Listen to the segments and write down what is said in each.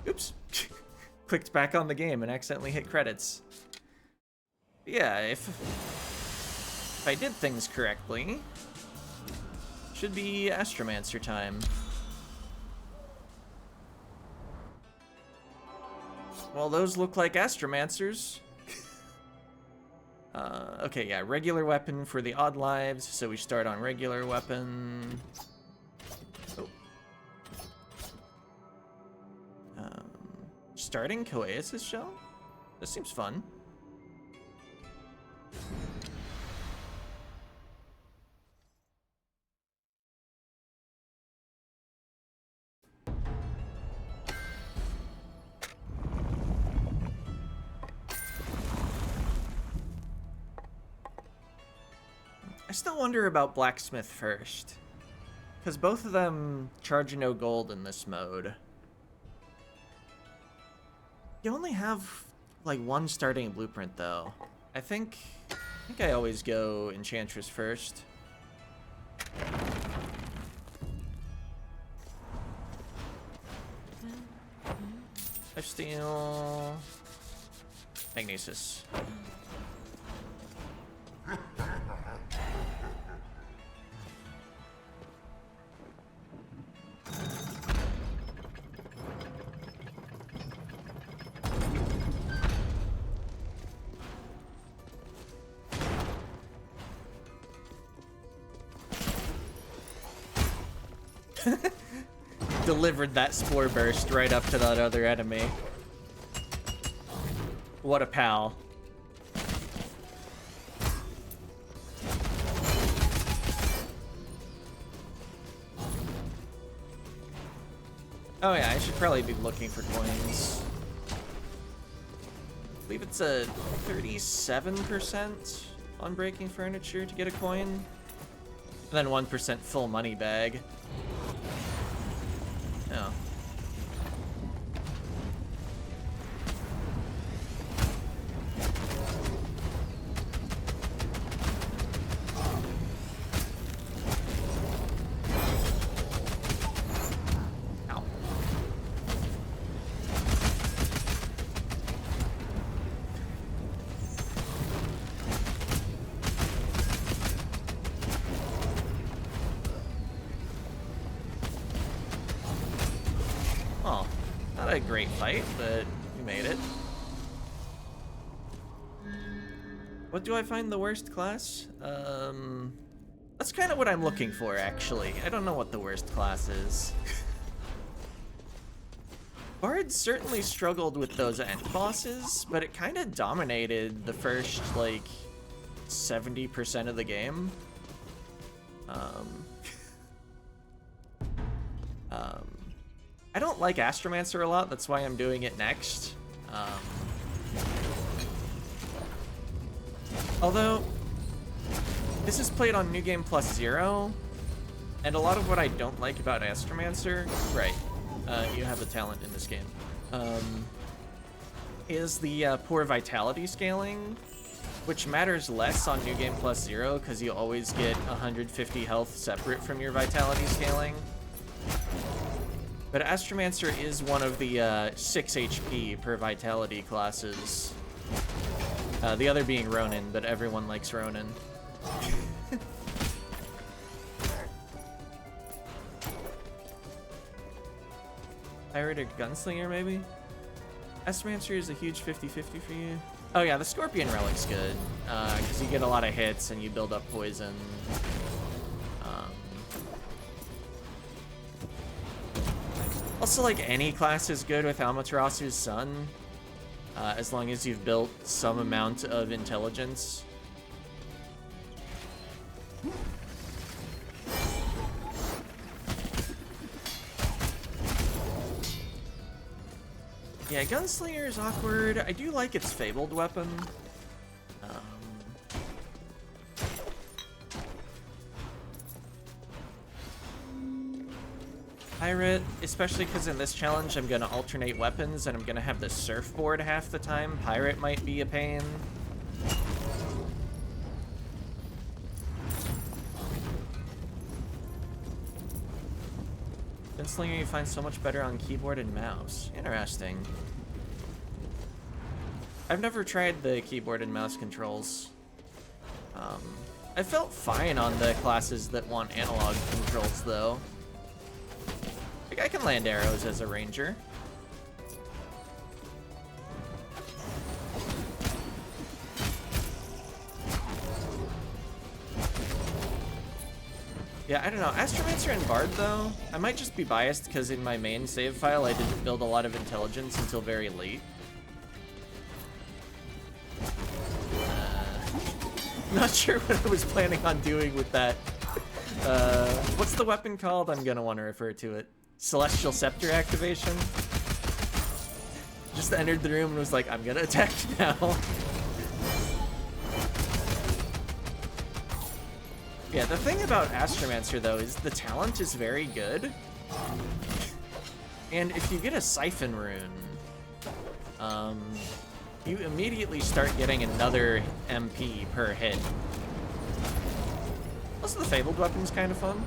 Oops. Clicked back on the game and accidentally hit credits. Yeah, if I did things correctly, should be Astromancer time. Well, those look like Astromancers. Okay, yeah, regular weapon for the odd lives, so we start on regular weapon. Oh. Starting Coeus' shell? This seems fun. I still wonder about Blacksmith first, because both of them charge no gold in this mode. You only have like one starting blueprint though. I think I always go Enchantress first. Lifesteal. Magnesis. Delivered that Spore Burst right up to that other enemy. What a pal. Oh yeah, I should probably be looking for coins. I believe it's a 37% on breaking furniture to get a coin. And then 1% full money bag. Oh. Ow. Oh, not a great fight, but we made it. What do I find the worst class? That's kind of what I'm looking for, actually. I don't know what the worst class is. Bard certainly struggled with those end bosses, but it kind of dominated the first, like, 70% of the game. I don't like Astromancer a lot, that's why I'm doing it next. Although, this is played on New Game Plus 0, and a lot of what I don't like about Astromancer, right, you have a talent in this game, is the poor vitality scaling, which matters less on New Game Plus 0, because you always get 150 health separate from your vitality scaling. But Astromancer is one of the 6 HP per vitality classes. The other being Ronin, but everyone likes Ronin. Pirate or Gunslinger, maybe? Astromancer is a huge 50-50 for you. Oh yeah, the Scorpion Relic's good, because you get a lot of hits and you build up poison. Also, like, any class is good with Amaterasu's Sun, as long as you've built some amount of intelligence. Yeah, Gunslinger is awkward. I do like its Fabled weapon. Pirate, especially because in this challenge I'm going to alternate weapons and I'm going to have the surfboard half the time. Pirate might be a pain. Gunslinger you find so much better on keyboard and mouse. Interesting. I've never tried the keyboard and mouse controls. I felt fine on the classes that want analog controls, though. Like, I can land arrows as a ranger. Yeah, I don't know. Astromancer and Bard, though, I might just be biased because in my main save file, I didn't build a lot of intelligence until very late. Not sure what I was planning on doing with that. What's the weapon called? I'm gonna want to refer to it. Celestial Scepter activation. Just entered the room and was like, I'm gonna attack now. Yeah, the thing about Astromancer, though, is the talent is very good. And if you get a Siphon Rune, you immediately start getting another MP per hit. Also, the Fabled weapon's kind of fun.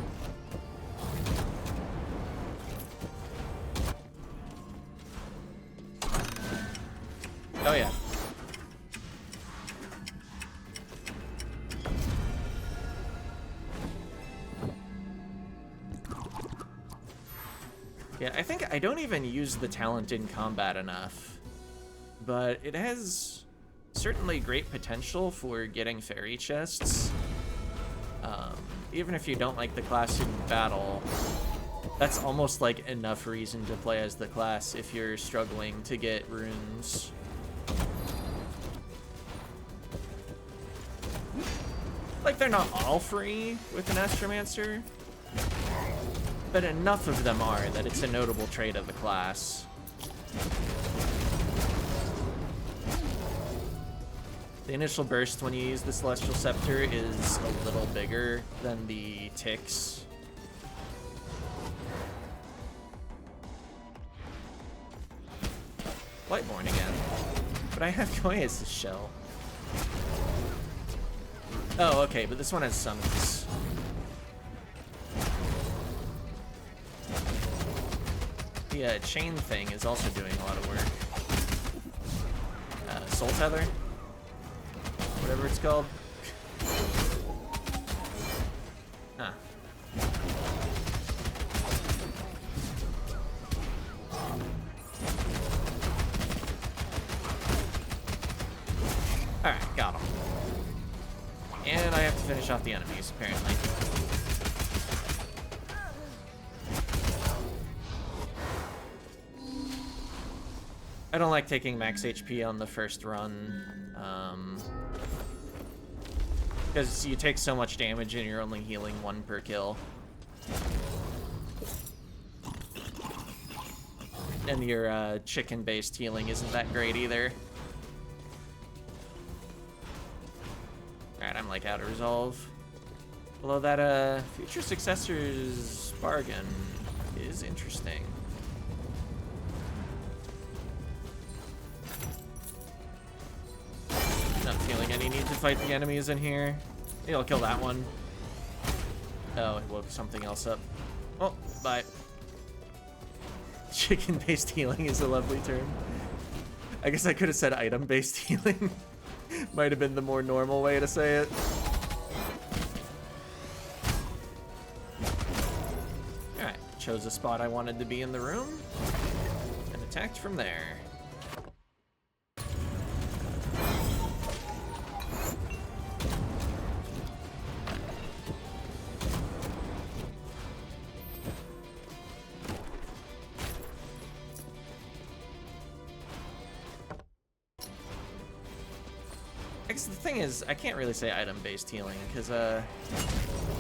Oh, yeah. Yeah, I think I don't even use the talent in combat enough, but it has certainly great potential for getting fairy chests. Even if you don't like the class in battle, that's almost like enough reason to play as the class if you're struggling to get runes. Like, they're not all free with an Astromancer, but enough of them are that it's a notable trait of the class. The initial burst when you use the Celestial Scepter is a little bigger than the ticks. Lightborn again. But I have Koya's shell. Oh, okay, but this one has summons. The chain thing is also doing a lot of work. Soul Tether? Whatever it's called. Huh. Alright, got him. And I have to finish off the enemies, apparently. I don't like taking max HP on the first run, because you take so much damage and you're only healing 1 per kill. And your chicken-based healing isn't that great either. Alright, I'm like out of resolve. Although that future successor's bargain is interesting. Not feeling any need to fight the enemies in here. Maybe I'll kill that one. Oh, it woke something else up. Oh, bye. Chicken-based healing is a lovely term. I guess I could have said item-based healing. Might have been the more normal way to say it. Alright, chose a spot I wanted to be in the room, and attacked from there. The thing is, I can't really say item-based healing, because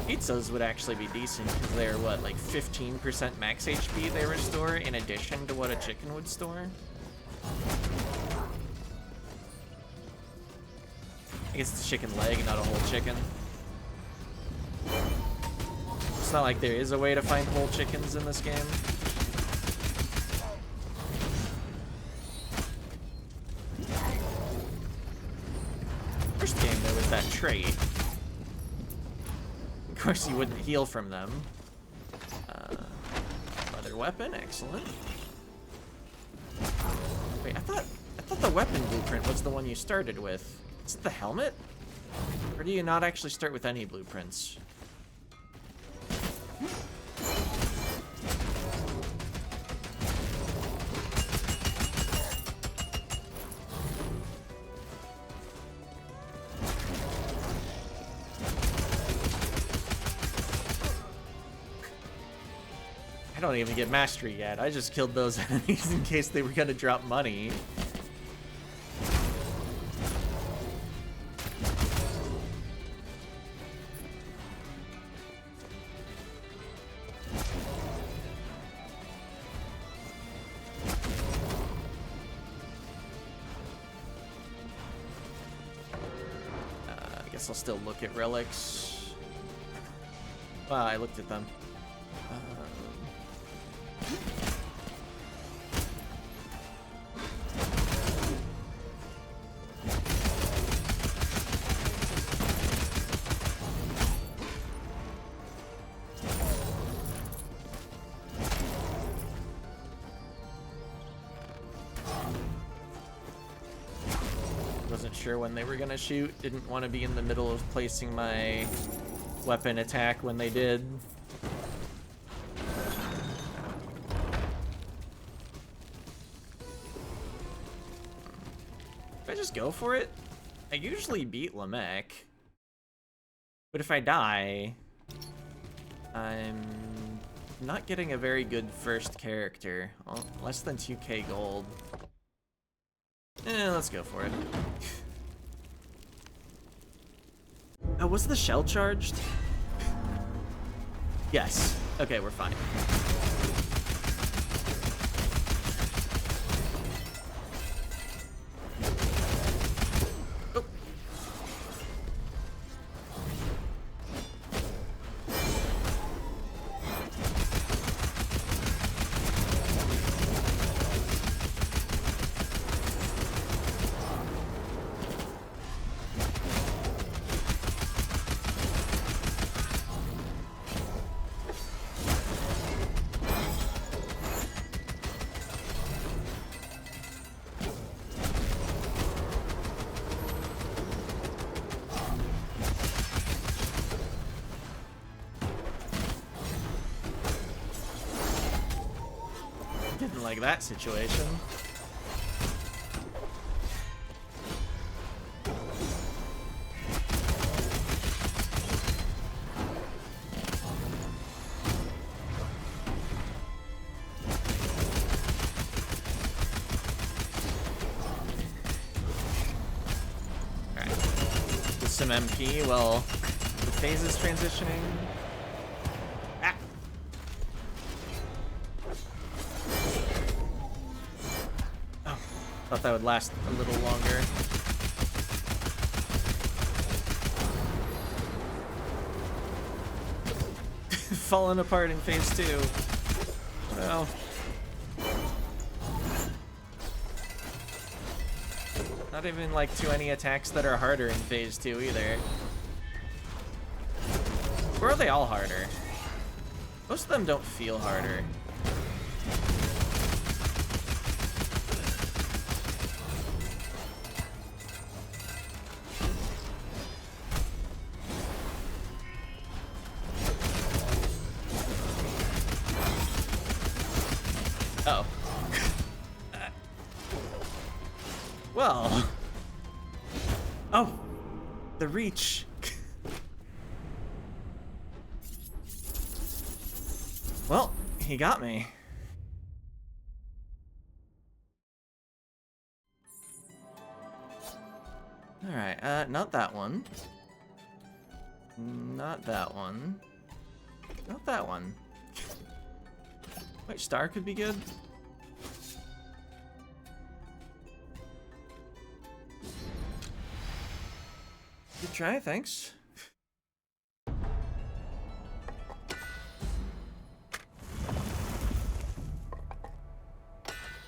pizzas would actually be decent, because they're, what, like 15% max HP they restore, in addition to what a chicken would store? I guess it's a chicken leg, not a whole chicken. It's not like there is a way to find whole chickens in this game. First game, though, with that trait. Of course, you wouldn't heal from them. Master weapon, excellent. Wait, I thought the weapon blueprint was the one you started with. Is it the helmet? Or do you not actually start with any blueprints? I don't even get mastery yet. I just killed those enemies in case they were gonna drop money. I guess I'll still look at relics. Wow, I looked at them. Wasn't sure when they were gonna shoot. Didn't want to be in the middle of placing my weapon attack when they did. If I just go for it, I usually beat Lamech. But if I die, I'm not getting a very good first character. Well, less than 2k gold. Let's go for it. Oh, was the shell charged? Yes. Okay, we're fine. Oh. Didn't like that situation. Alright. With some MP while the phase is transitioning. Thought that would last a little longer. Falling apart in phase 2. Well. Not even like too many attacks that are harder in phase 2 either. Or are they all harder? Most of them don't feel harder. Oh. Well. Oh. The reach. Well, he got me. Alright, not that one. Not that one. Not that one. Wait, star could be good? Good try, thanks.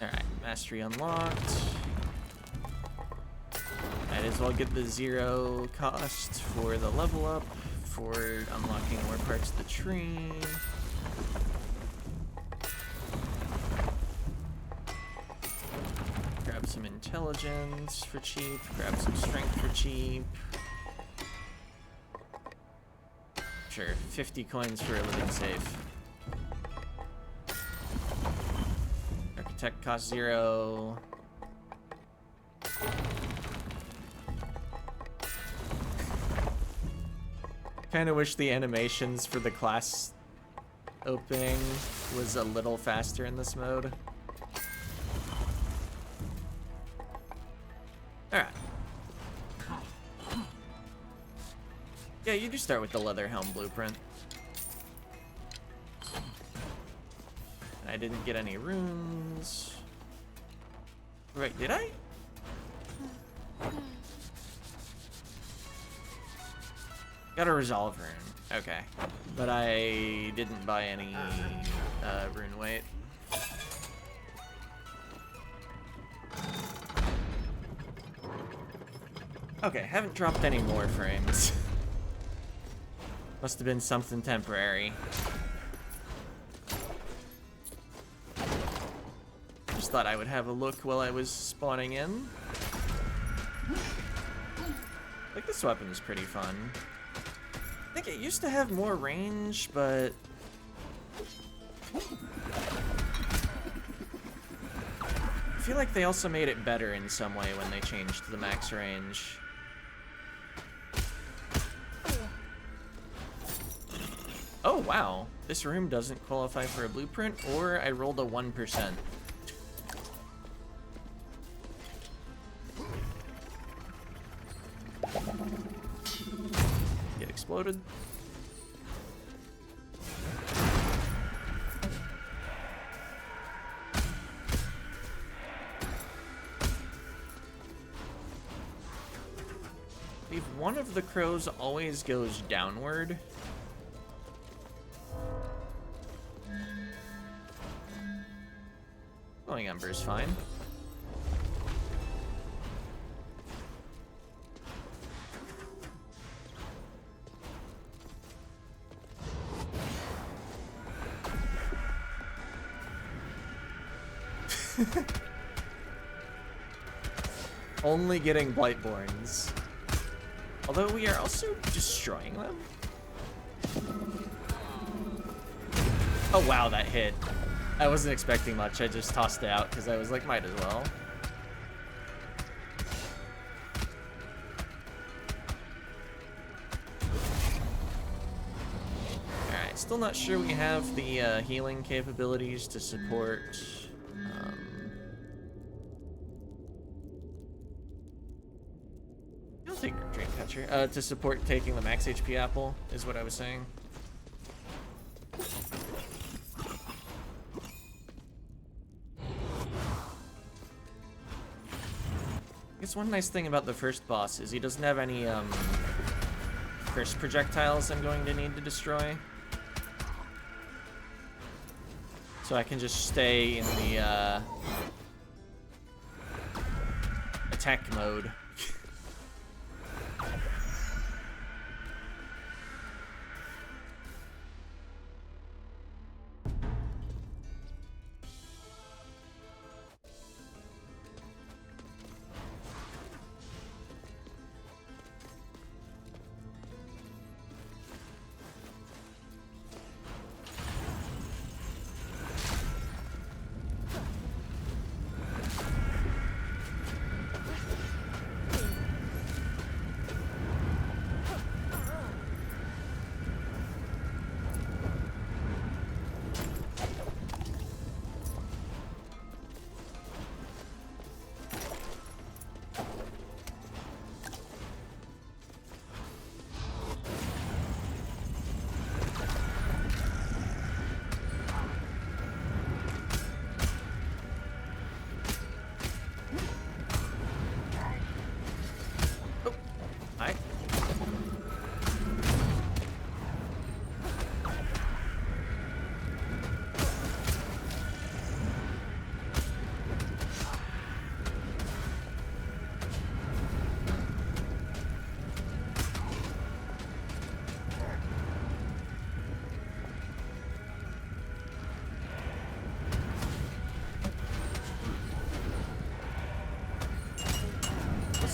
Alright, mastery unlocked. Might as well get the 0 cost for the level up, for unlocking more parts of the tree. some intelligence for cheap. Grab some strength for cheap. Sure, 50 coins for a living safe. Architect costs 0. Kinda wish the animations for the class opening was a little faster in this mode. Alright. Yeah, you do start with the leather helm blueprint. I didn't get any runes. Wait, did I? Got a resolve rune. Okay. But I didn't buy any rune weight. Okay, haven't dropped any more frames. Must have been something temporary. Just thought I would have a look while I was spawning in. Like, this weapon is pretty fun. I think it used to have more range, but... I feel like they also made it better in some way when they changed the max range. Oh, wow. This room doesn't qualify for a blueprint, or I rolled a 1%. Get exploded. If one of the crows always goes downward. Glowing Ember is fine. Only getting Blightborns. Although we are also destroying them. Oh wow, that hit. I wasn't expecting much. I just tossed it out because I was like, might as well. Alright, still not sure we have the healing capabilities to support... I'll take Dreamcatcher. To support taking the max HP apple, is what I was saying. I guess one nice thing about the first boss is he doesn't have any curse projectiles I'm going to need to destroy. So I can just stay in the attack mode.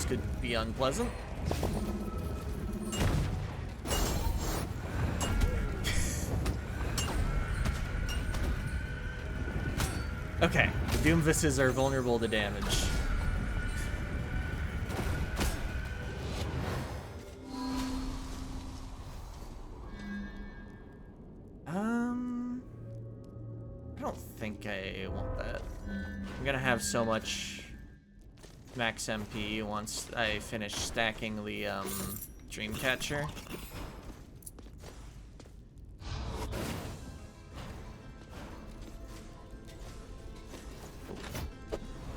this could be unpleasant. Okay, the Doomvises are vulnerable to damage. I don't think I want that. I'm gonna have so much max MP once I finish stacking the Dreamcatcher.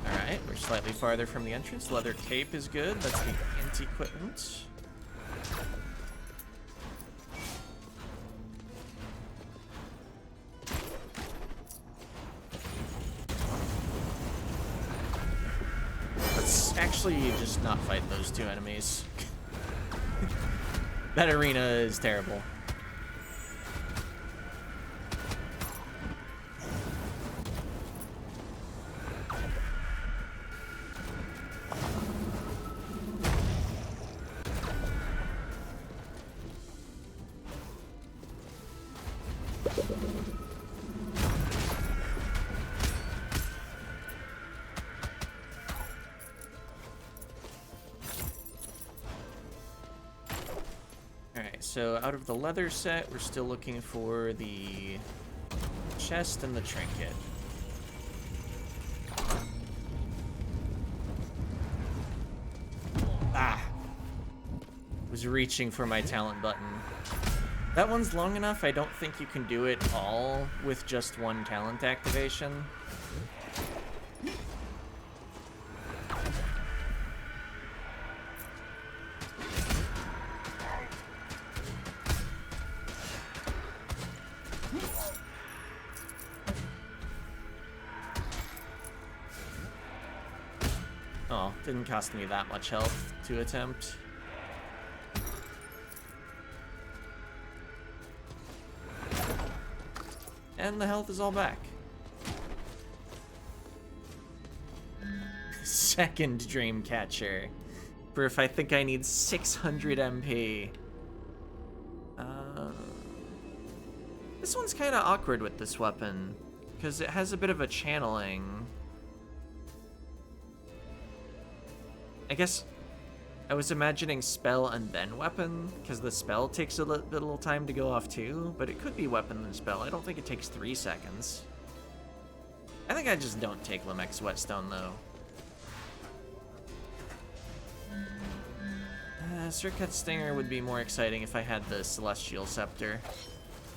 Alright, we're slightly farther from the entrance. Leather cape is good. That's the anti-equipment. Let's actually just not fight those two enemies. That arena is terrible. So out of the leather set, we're still looking for the chest and the trinket. Ah! Was reaching for my talent button. That one's long enough, I don't think you can do it all with just one talent activation. Oh, didn't cost me that much health to attempt. And the health is all back. Second Dreamcatcher. For if I think I need 600 MP. This one's kind of awkward with this weapon, because it has a bit of a channeling. I guess I was imagining spell and then weapon, because the spell takes a little time to go off too, but it could be weapon and spell. I don't think it takes 3 seconds. I think I just don't take Lamech's Whetstone though. Circuit Stinger would be more exciting if I had the Celestial Scepter.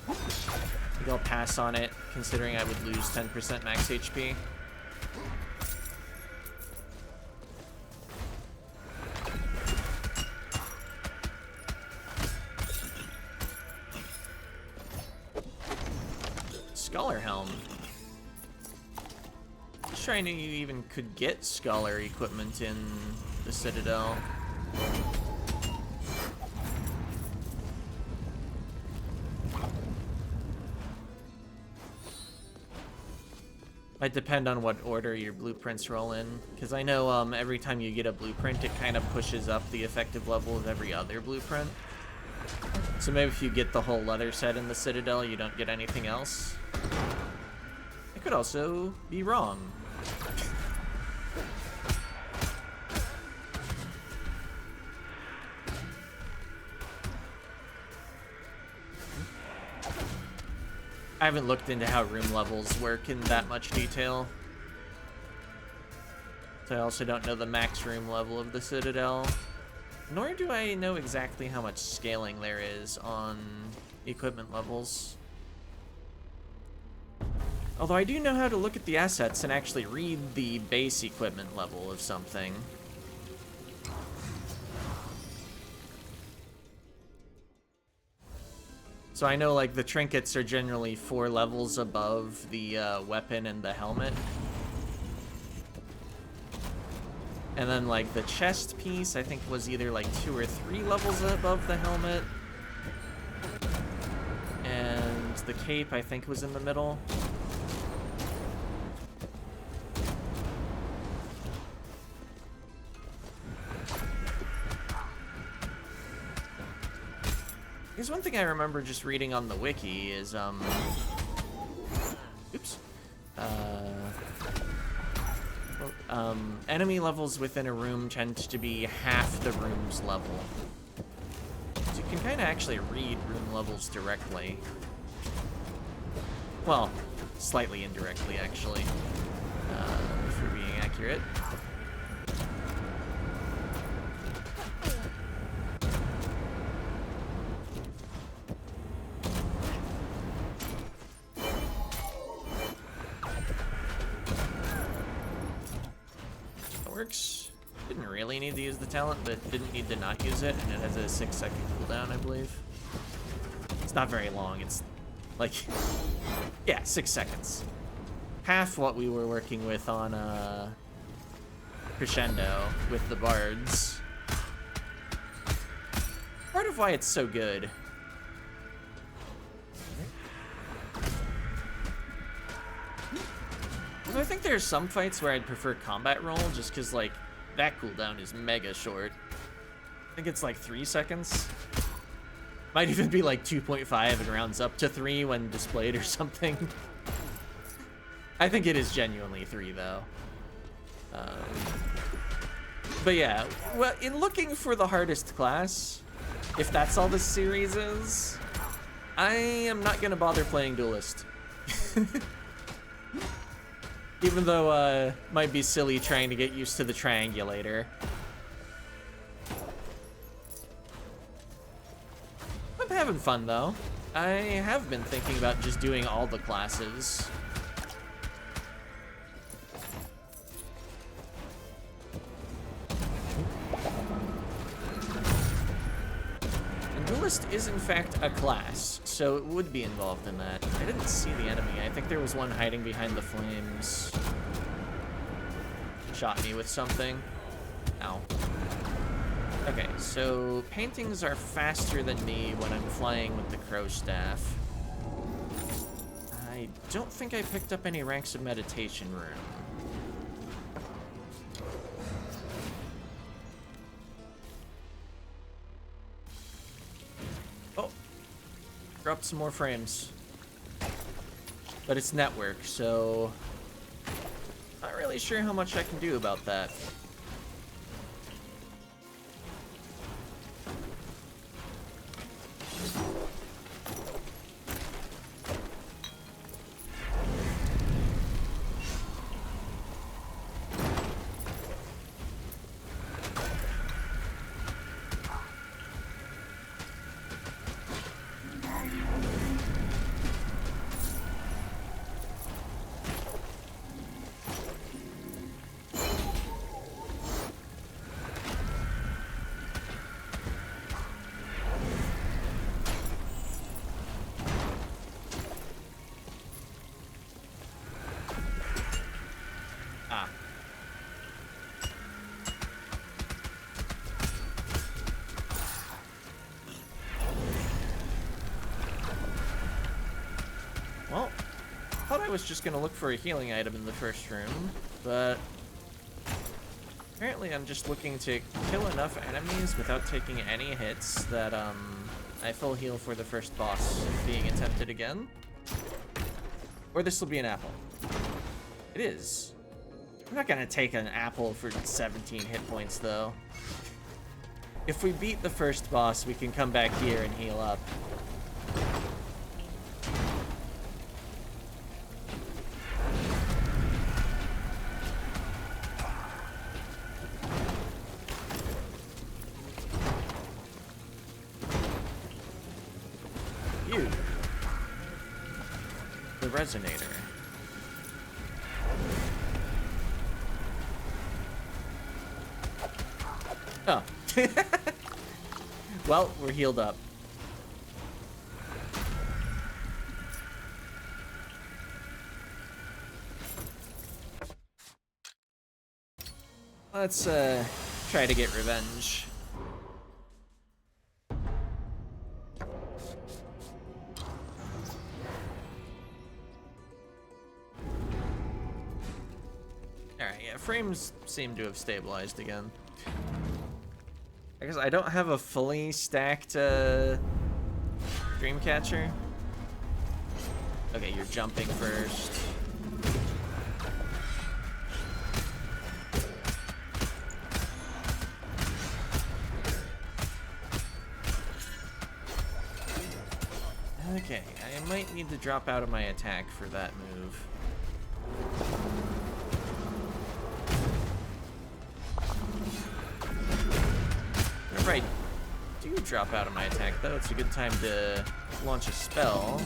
I think I'll pass on it, considering I would lose 10% max HP. Scholar Helm. I'm sure I knew you even could get Scholar equipment in the Citadel. Might depend on what order your blueprints roll in, because I know every time you get a blueprint, it kind of pushes up the effective level of every other blueprint. So maybe if you get the whole leather set in the Citadel, you don't get anything else. I could also be wrong. I haven't looked into how room levels work in that much detail. So I also don't know the max room level of the Citadel. Nor do I know exactly how much scaling there is on equipment levels. Although I do know how to look at the assets and actually read the base equipment level of something. So I know, like, the trinkets are generally 4 levels above the weapon and the helmet. And then, like, the chest piece, I think, was either, like, 2 or 3 levels above the helmet. And the cape, I think, was in the middle. Because one thing I remember just reading on the wiki is, oops. Enemy levels within a room tend to be half the room's level. So you can kind of actually read room levels directly. Well, slightly indirectly, actually, if we're being accurate. Works. Didn't really need to use the talent, but didn't need to not use it, and it has a 6-second cooldown, I believe. It's not very long. It's like, yeah, 6 seconds. Half what we were working with on Crescendo with the bards. Part of why it's so good. I think there's some fights where I'd prefer combat roll, just because, like, that cooldown is mega short. I think it's like 3 seconds. Might even be like 2.5 and rounds up to 3 when displayed or something. I think it is genuinely 3, though. But yeah, well, in looking for the hardest class, if that's all this series is, I am not going to bother playing Duelist. Even though, might be silly trying to get used to the triangulator. I'm having fun, though. I have been thinking about just doing all the classes. And Duelist is, in fact, a class, so it would be involved in that. I didn't see the enemy. I think there was one hiding behind the flames. Shot me with something. Ow. Okay, so paintings are faster than me when I'm flying with the crow staff. I don't think I picked up any ranks of meditation room. Oh, dropped some more frames. But it's network, so not really sure how much I can do about that. Well, I thought I was just gonna look for a healing item in the first room, but apparently I'm just looking to kill enough enemies without taking any hits that I full heal for the first boss being attempted again. Or this will be an apple. It is. I'm not gonna take an apple for 17 hit points though. If we beat the first boss, we can come back here and heal up. You. The resonator. Oh. Well, we're healed up. Let's try to get revenge. Alright, yeah, frames seem to have stabilized again. I guess I don't have a fully stacked Dreamcatcher. Okay, you're jumping first. Okay, I might need to drop out of my attack for that move. Whenever I do drop out of my attack, though, it's a good time to launch a spell.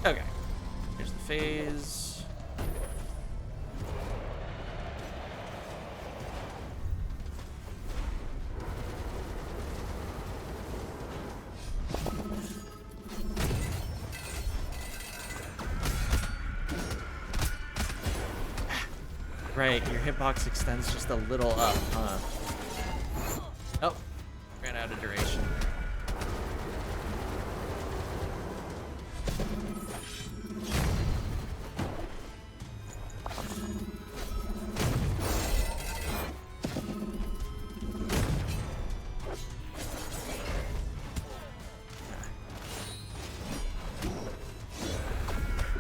Okay, here's the phase. Right, your hitbox extends just a little up, huh? Oh, ran out of duration.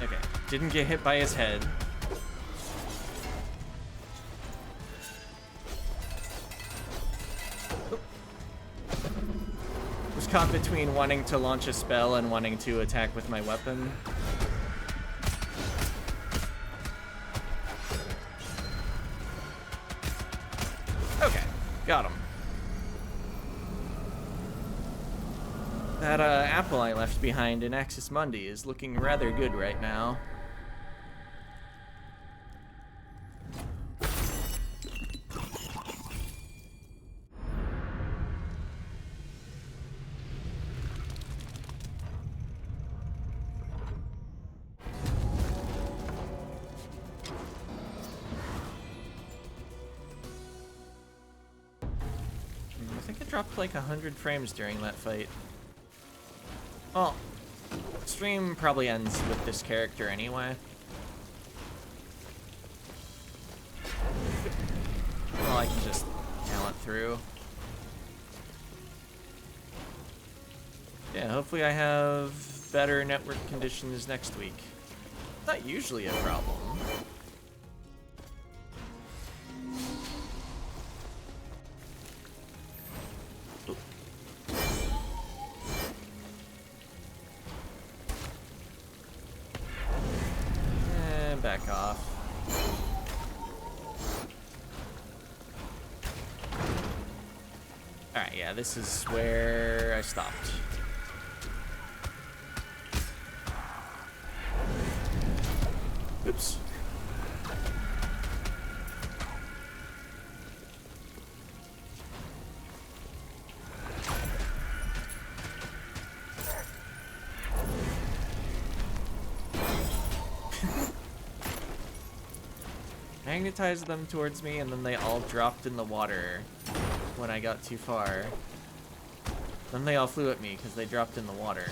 Okay, didn't get hit by his head. Caught between wanting to launch a spell and wanting to attack with my weapon. Okay, got him. That apple I left behind in Axis Mundi is looking rather good right now. Dropped like 100 frames during that fight. Well, stream probably ends with this character anyway. Well, I can just talent through. Yeah, hopefully I have better network conditions next week. Not usually a problem. Back off. Alright, yeah, this is where I stopped. Oops. Magnetized them towards me, and then they all dropped in the water when I got too far. Then they all flew at me because they dropped in the water.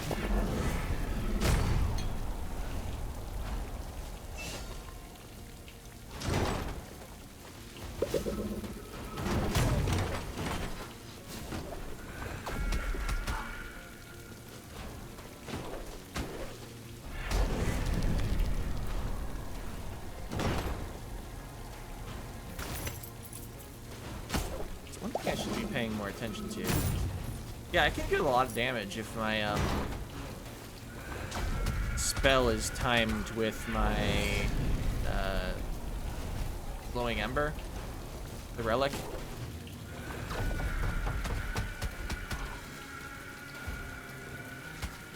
More attention to. Yeah, I can do a lot of damage if my spell is timed with my glowing ember, the relic.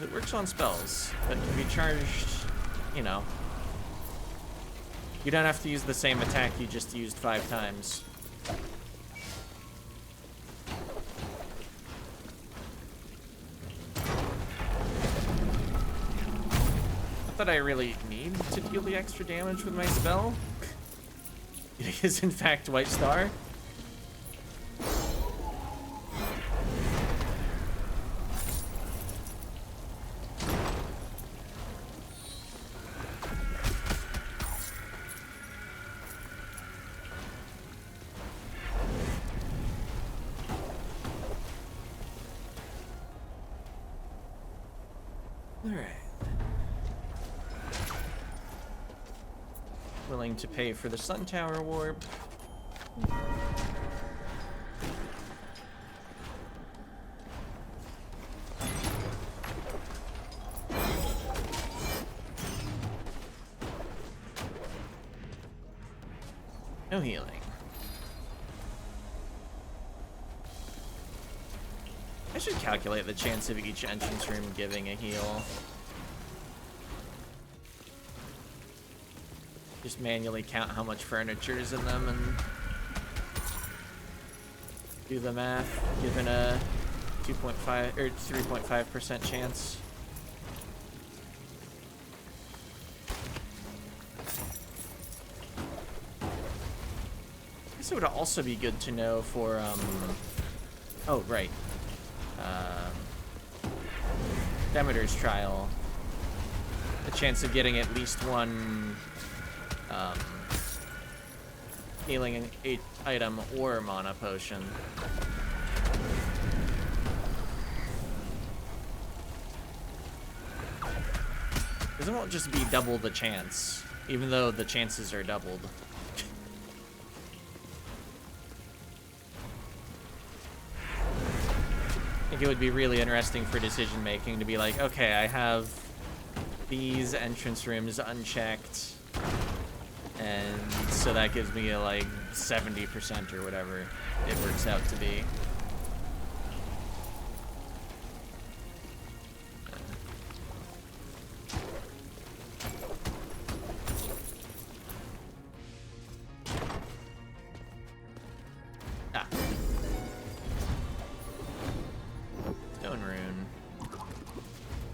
It works on spells, but can be charged, you know. You don't have to use the same attack you just used 5 times. That I really need to deal the extra damage with my spell. It is in fact White Star. Alright. Willing to pay for the Sun Tower Warp. No healing. I should calculate the chance of each entrance room giving a heal. Just manually count how much furniture is in them and do the math, given a 2.5 or 3.5% chance. I guess it would also be good to know for, oh, right. Demeter's Trial. The chance of getting at least one healing item or mana potion. Because it won't just be double the chance, even though the chances are doubled. I think it would be really interesting for decision making to be like, okay, I have these entrance rooms unchecked, and so that gives me a, like 70% or whatever it works out to be. Stone Rune.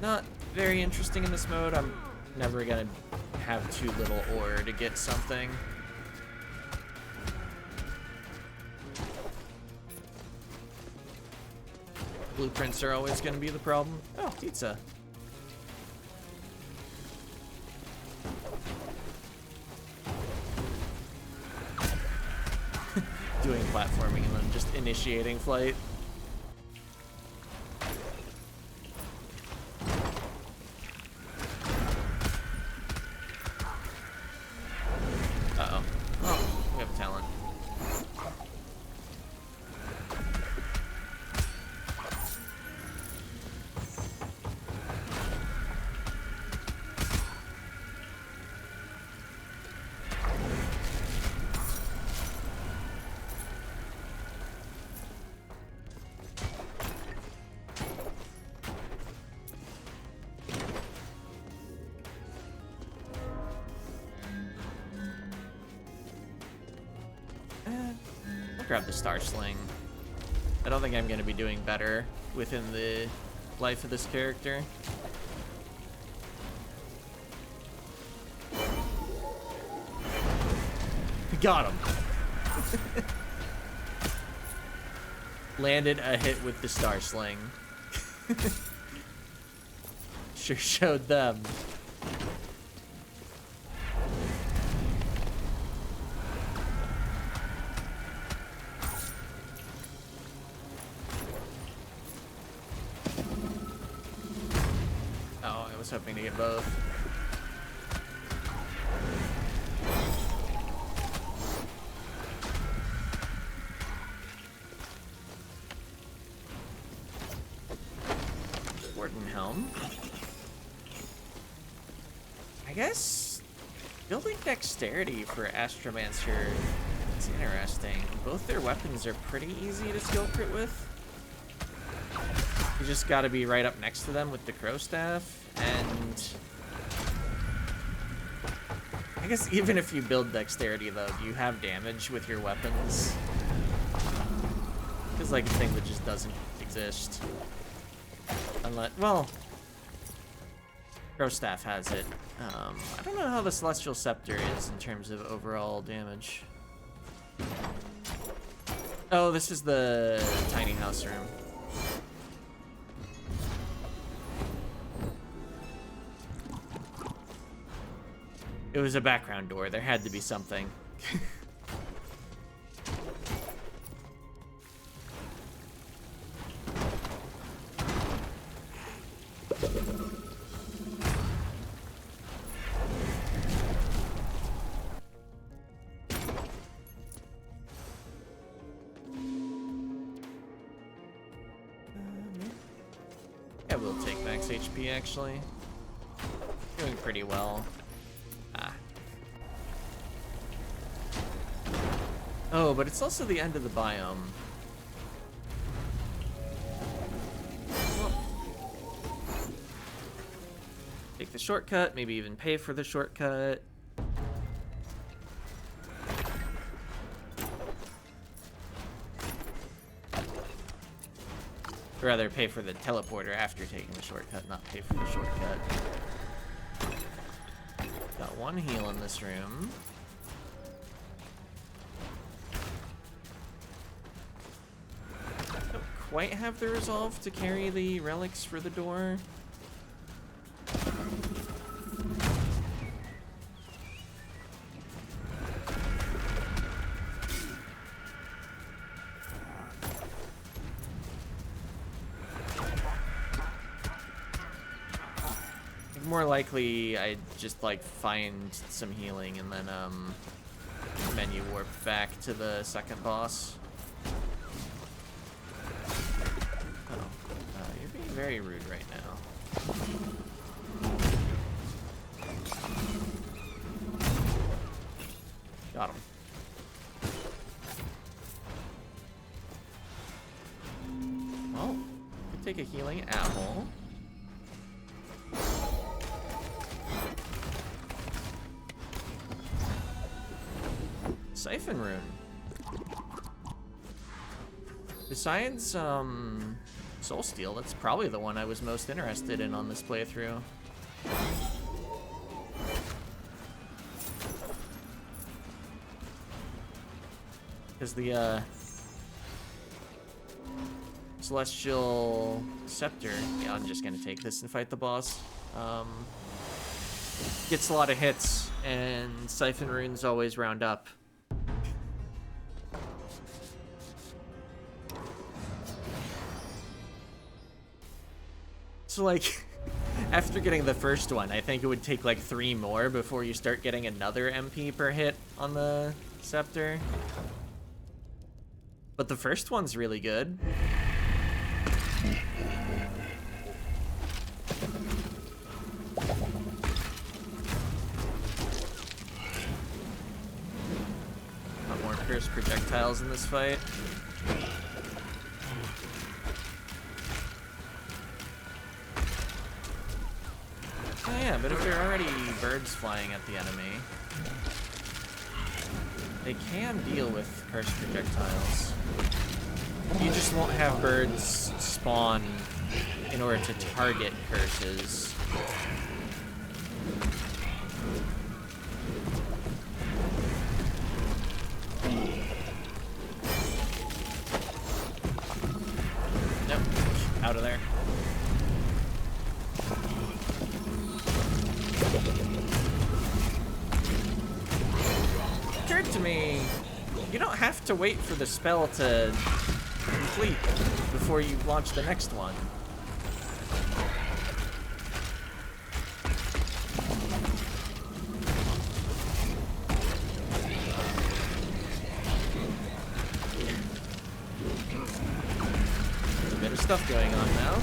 Not very interesting in this mode. I'm never gonna have too little ore to get something. Blueprints are always gonna be the problem. Oh, pizza. Doing platforming and then just initiating flight. Uh-oh. Oh, we have talent. Grab the Star Sling. I don't think I'm going to be doing better within the life of this character. Got him. Landed a hit with the Star Sling. Sure showed them. Hoping to get both. Warden Helm. I guess building dexterity for Astromancer is interesting. Both their weapons are pretty easy to skill crit with. You just gotta be right up next to them with the crow staff. And I guess even if you build dexterity, though, you have damage with your weapons. It's like a thing that just doesn't exist. Unless, well, crow staff has it. I don't know how the Celestial Scepter is in terms of overall damage. Oh, this is the tiny house room. It was a background door. There had to be something. max HP, actually. Doing pretty well. Ah. Oh, but it's also the end of the biome. Well, take the shortcut, maybe even pay for the shortcut. I'd rather pay for the teleporter after taking the shortcut, not pay for the shortcut. Got one heal in this room. Don't quite have the resolve to carry the relics for the door. More likely, I'd just like find some healing and then menu warp back to the second boss. Oh, you're being very rude right now. Got him. Well, could take a healing apple. Siphon rune. Besides Soul Steel, that's probably the one I was most interested in on this playthrough. Because the Celestial Scepter, yeah, I'm just gonna take this and fight the boss. Gets a lot of hits, and Siphon runes always round up. So, like, after getting the first one, I think it would take like 3 more before you start getting another MP per hit on the scepter. But the first one's really good. Got more cursed projectiles in this fight. Oh yeah, but if there are already birds flying at the enemy, they can deal with cursed projectiles. You just won't have birds spawn in order to target curses. Nope, out of there. Occurred to me, you don't have to wait for the spell to complete before you launch the next one. There's a bit of stuff going on now.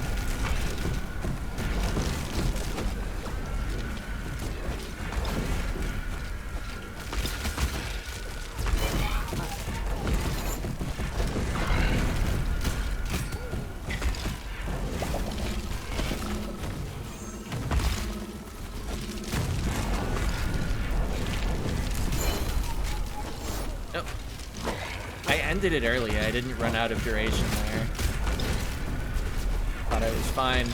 Did it early. I didn't run out of duration there. Thought I was fine.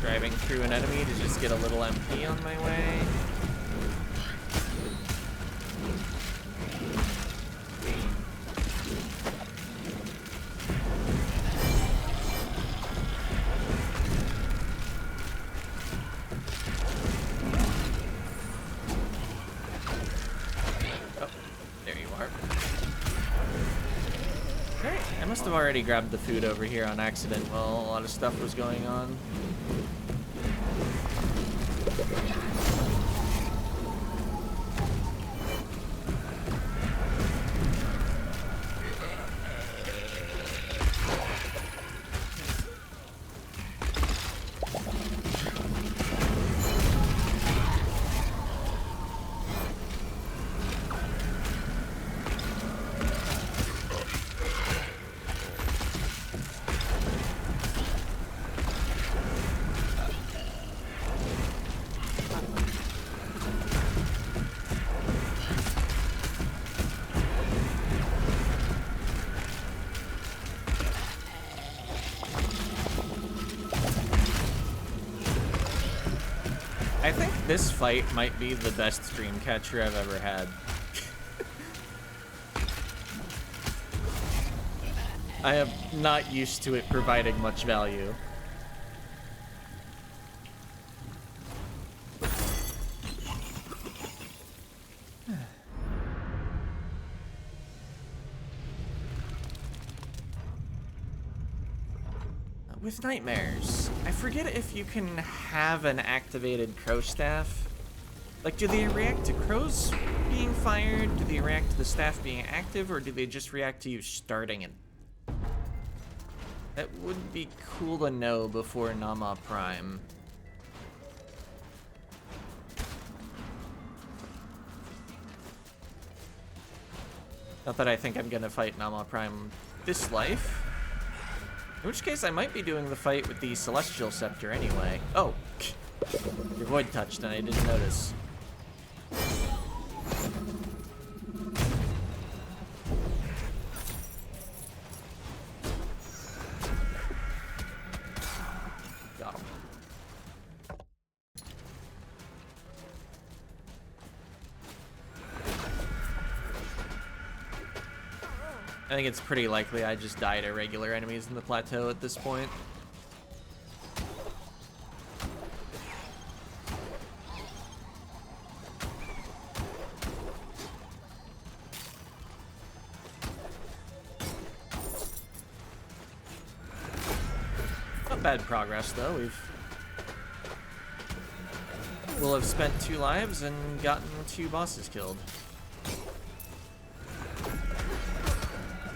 Driving through an enemy to just get a little MP on my way. I've already grabbed the food over here on accident while a lot of stuff was going on. I think this fight might be the best stream catcher I've ever had. I am not used to it providing much value. With nightmares, I forget if you can have an activated crow staff. Like, do they react to crows being fired? Do they react to the staff being active? Or do they just react to you starting it? That would be cool to know before Nama Prime. Not that I think I'm gonna fight Nama Prime this life. In which case, I might be doing the fight with the Celestial Scepter anyway. Oh! Your Void touched and I didn't notice. Got him. I think it's pretty likely I just die to regular enemies in the plateau at this point. Not bad progress though. We'll have spent 2 lives and gotten 2 bosses killed.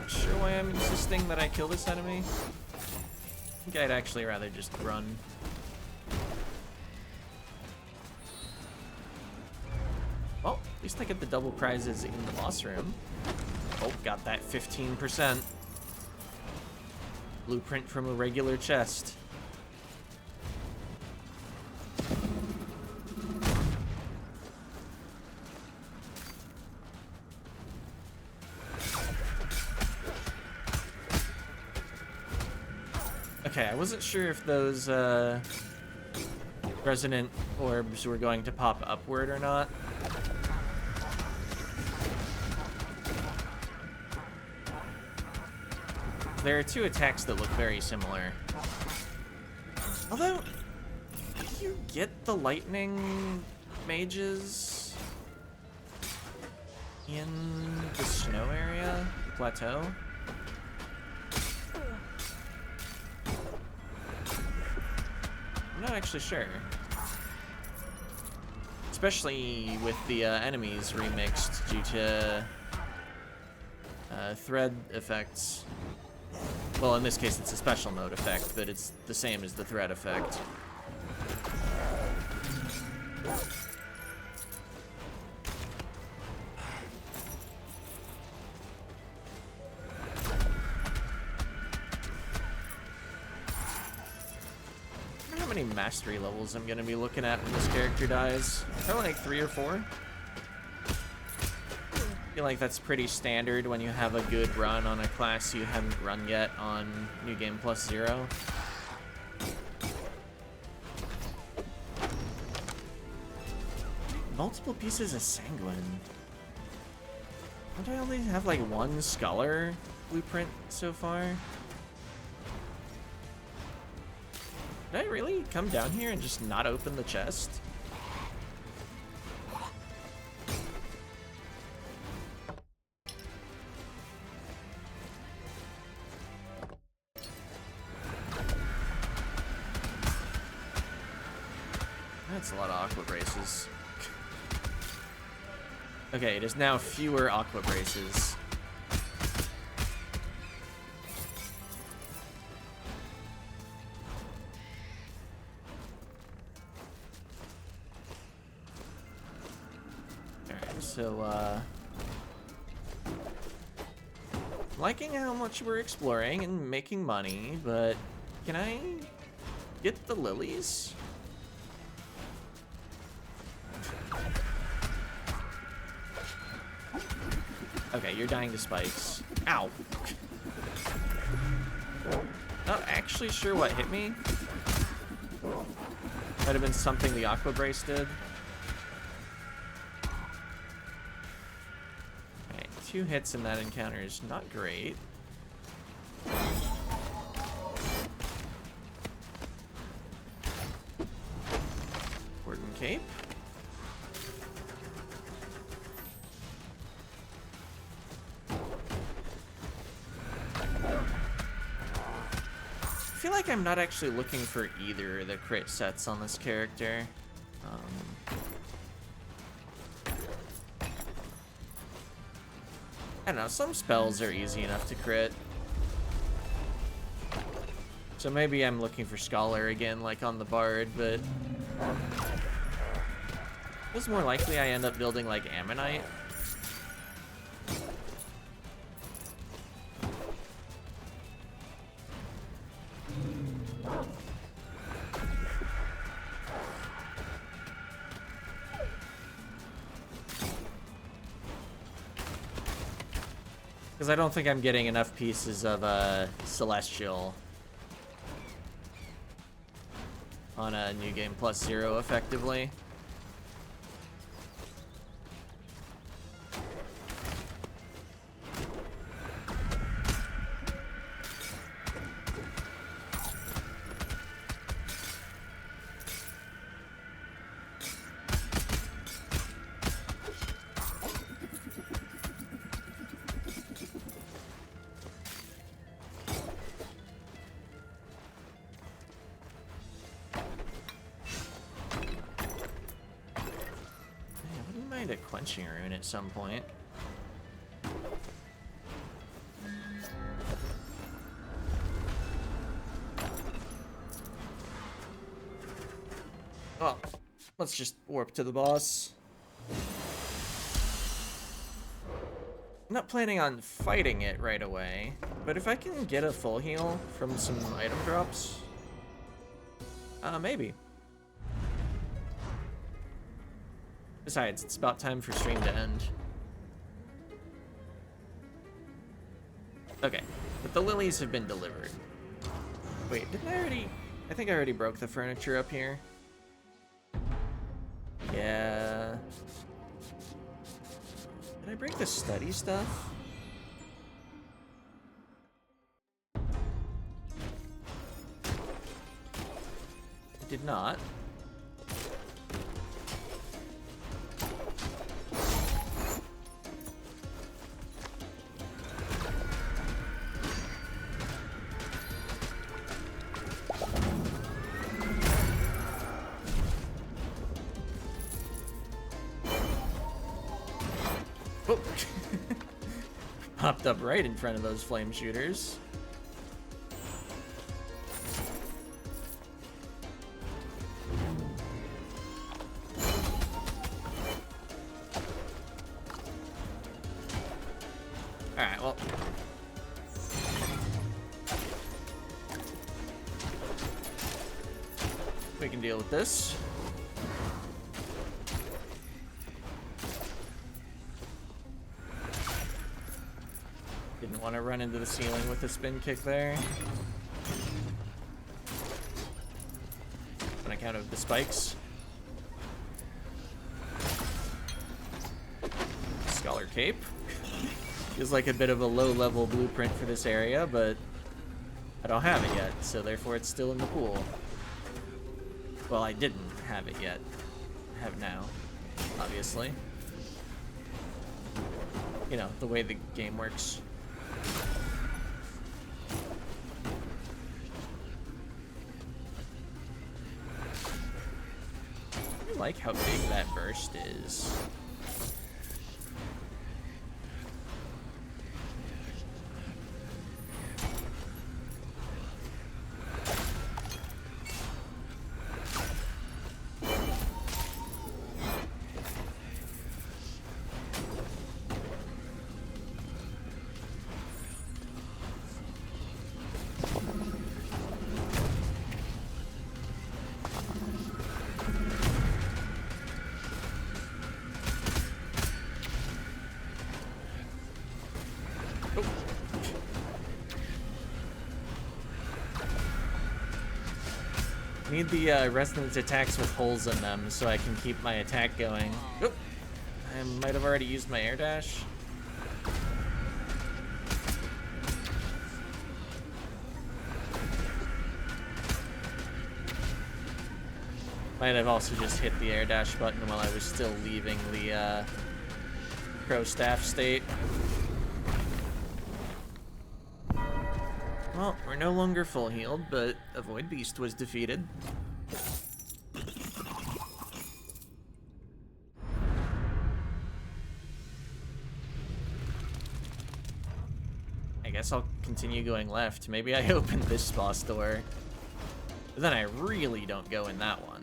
Sure why I'm insisting that I kill this enemy? I think I'd actually rather just run. Well, at least I get the double prizes in the boss room. Oh, got that 15%. Blueprint from a regular chest. Okay, I wasn't sure if those resonant orbs were going to pop upward or not. There are 2 attacks that look very similar. Although, do you get the lightning mages in the snow area, plateau? I'm not actually sure. Especially with the enemies remixed due to thread effects. Well, in this case, it's a special mode effect, but it's the same as the thread effect. How many mastery levels I'm gonna be looking at when this character dies? Probably like 3 or 4. I feel like that's pretty standard when you have a good run on a class you haven't run yet on New Game Plus 0. Multiple pieces of sanguine. Don't I only have like 1 scholar blueprint so far? Did I really come down here and just not open the chest? That's a lot of aqua braces. Okay, it is now fewer aqua braces. Alright, so, liking how much we're exploring and making money, but can I get the lilies? Okay, you're dying to spikes. Ow! Not actually sure what hit me. Might have been something the Aqua Brace did. Alright, 2 hits in that encounter is not great. Warden Cape. I feel like I'm not actually looking for either of the crit sets on this character. I don't know, some spells are easy enough to crit. So maybe I'm looking for Scholar again, like on the Bard, but it's more likely I end up building like Ammonite. Because I don't think I'm getting enough pieces of Celestial on a New Game Plus 0 effectively. A quenching rune at some point. Well, let's just warp to the boss. I'm not planning on fighting it right away, but if I can get a full heal from some item drops, maybe. Besides, it's about time for stream to end. Okay, but the lilies have been delivered. Wait, didn't I already... I think I already broke the furniture up here. Yeah. Did I break the study stuff? I did not. Oh. Popped up right in front of those flame shooters. Alright, well. We can deal with this. Didn't want to run into the ceiling with a spin kick there. On account of the spikes. Scholar Cape. Feels like a bit of a low-level blueprint for this area, but I don't have it yet, so therefore it's still in the pool. Well, I didn't have it yet. I have now, obviously. You know, the way the game works. I like how big that burst is. Need the resonance attacks with holes in them so I can keep my attack going. Oop. I might have already used my air dash. Might have also just hit the air dash button while I was still leaving the pro staff state. Well, we're no longer full healed, but a Void Beast was defeated. I guess I'll continue going left. Maybe I opened this boss door. But then I really don't go in that one.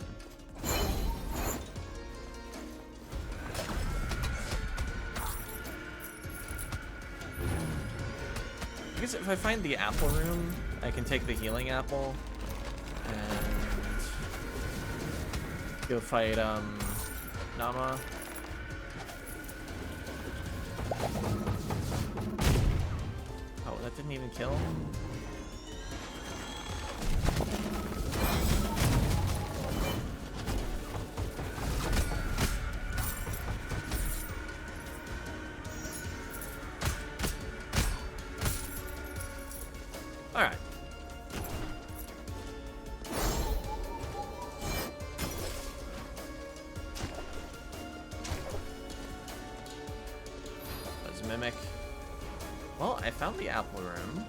I guess if I find the apple room, I can take the healing apple and go fight Nama. Oh, that didn't even kill him? Alright. That was a mimic. Well, I found the apple room.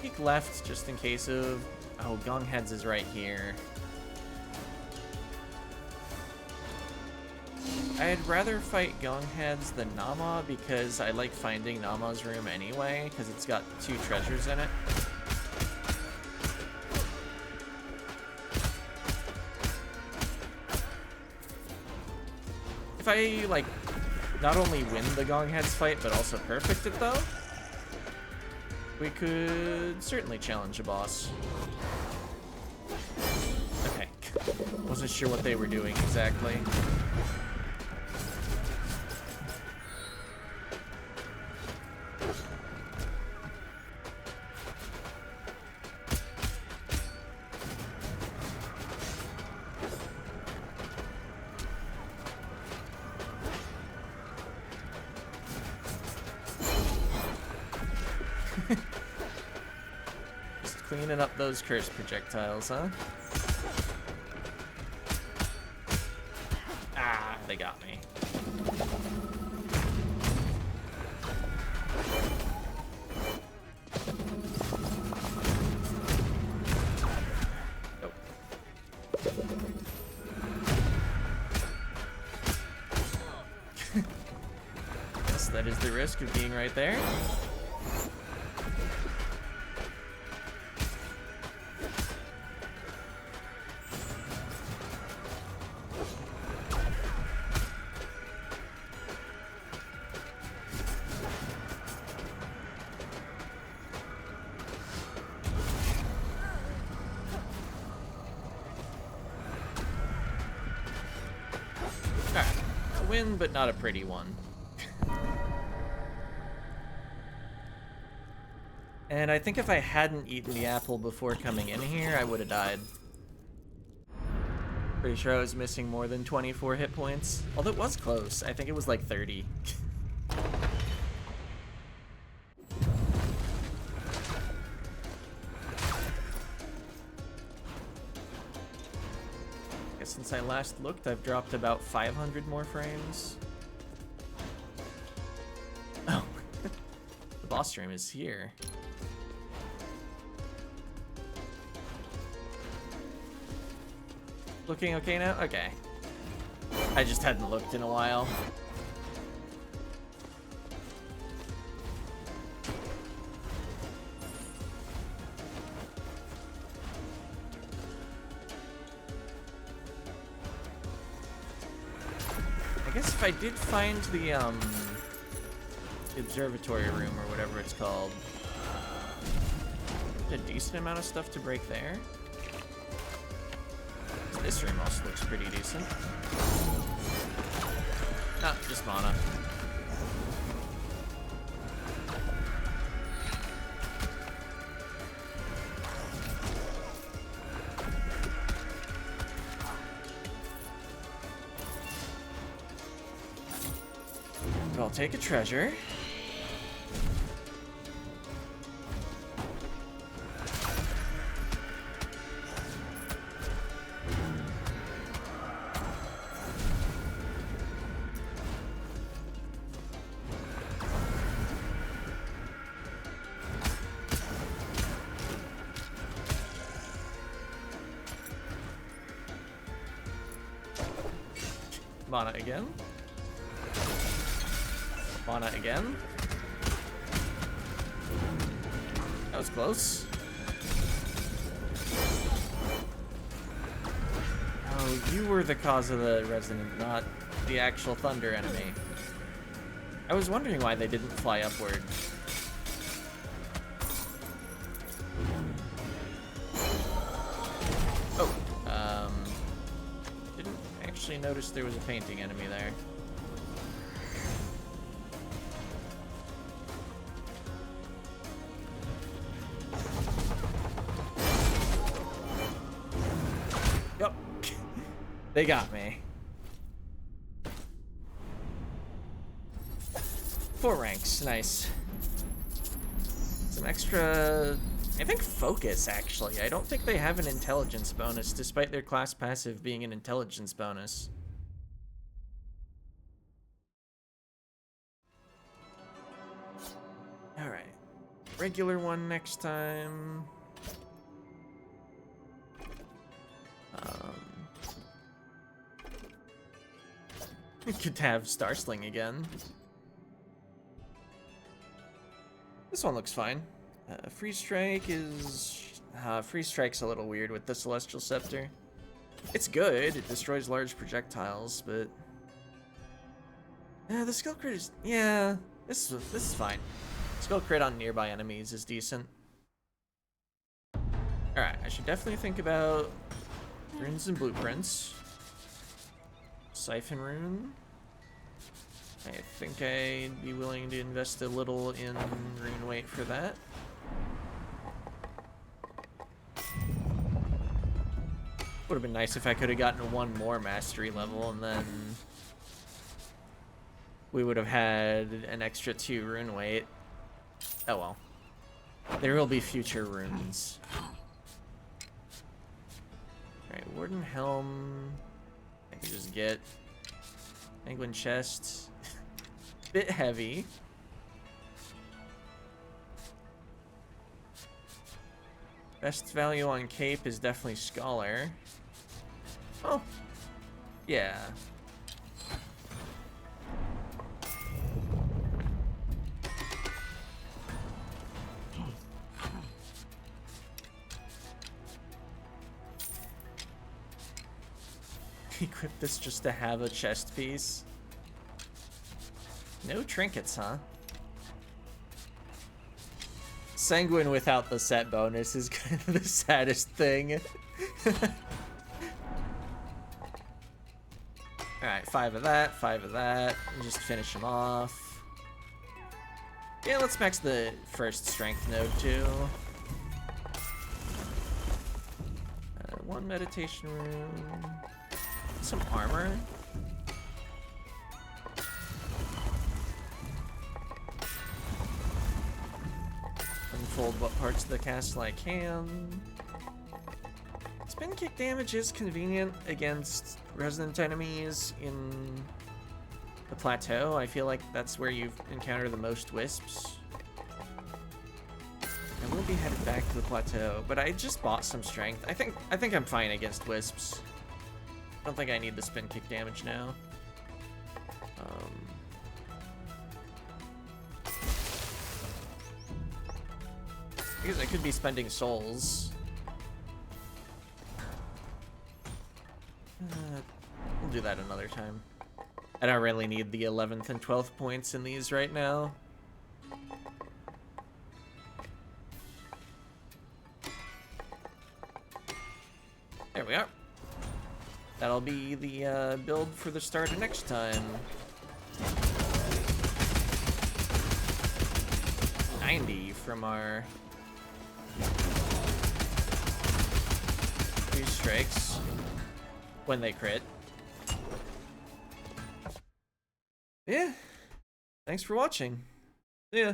Peek left just in case of... Oh, Gongheads is right here. I'd rather fight Gongheads than Nama because I like finding Nama's room anyway, because it's got 2 treasures in it. If I, like, not only win the Gongheads fight, but also perfect it, though, we could certainly challenge a boss. Okay. Wasn't sure what they were doing exactly. Cleaning up those curse projectiles, huh? Ah, they got me. Oh. Yes, that is the risk of being right there. Win, but not a pretty one. And I think if I hadn't eaten the apple before coming in here, I would have died. Pretty sure I was missing more than 24 hit points. Although it was close. I think it was like 30. Since I last looked, I've dropped about 500 more frames. Oh, the boss room is here. Looking okay now? Okay. I just hadn't looked in a while. I guess if I did find the observatory room or whatever it's called, a decent amount of stuff to break there. This room also looks pretty decent. Ah, just mana. take a treasure. Mana again. Mana again. That was close. Oh, you were the cause of the resonant, not the actual thunder enemy. I was wondering why they didn't fly upward. Noticed there was a painting enemy there. Yup. They got me. 4 ranks, nice. Some extra, I think, focus, actually. I don't think they have an intelligence bonus, despite their class passive being an intelligence bonus. Alright. Regular one next time. We could have Starsling again. This one looks fine. Freeze Strike is... Freeze Strike's a little weird with the Celestial Scepter. It's good, it destroys large projectiles, but... the skill crit is... Yeah, this is fine. Skill crit on nearby enemies is decent. Alright, I should definitely think about runes and blueprints. Siphon rune. I think I'd be willing to invest a little in rune weight for that. Would have been nice if I could have gotten one more mastery level and then we would have had an extra 2 rune weight. Oh well. There will be future runes. Alright, Warden Helm. I can just get Penguin Chest. Bit heavy. Best value on Cape is definitely Scholar. Oh, yeah. Equip this just to have a chest piece. No trinkets, huh? Sanguine without the set bonus is kind of the saddest thing. Alright, 5 of that, 5 of that. And just finish him off. Yeah, let's max the first strength node too. 1 meditation room. Some armor. Unfold what parts of the castle I can. Spin kick damage is convenient against resonant enemies in the plateau. I feel like that's where you encounter the most wisps. I will be headed back to the plateau, but I just bought some strength. I think I'm fine against wisps. I don't think I need the spin kick damage now. Because I could be spending souls. We'll do that another time. I don't really need the 11th and 12th points in these right now. There we are. That'll be the build for the start of next time. 90 from our 3 strikes when they crit. Yeah. Thanks for watching. See ya.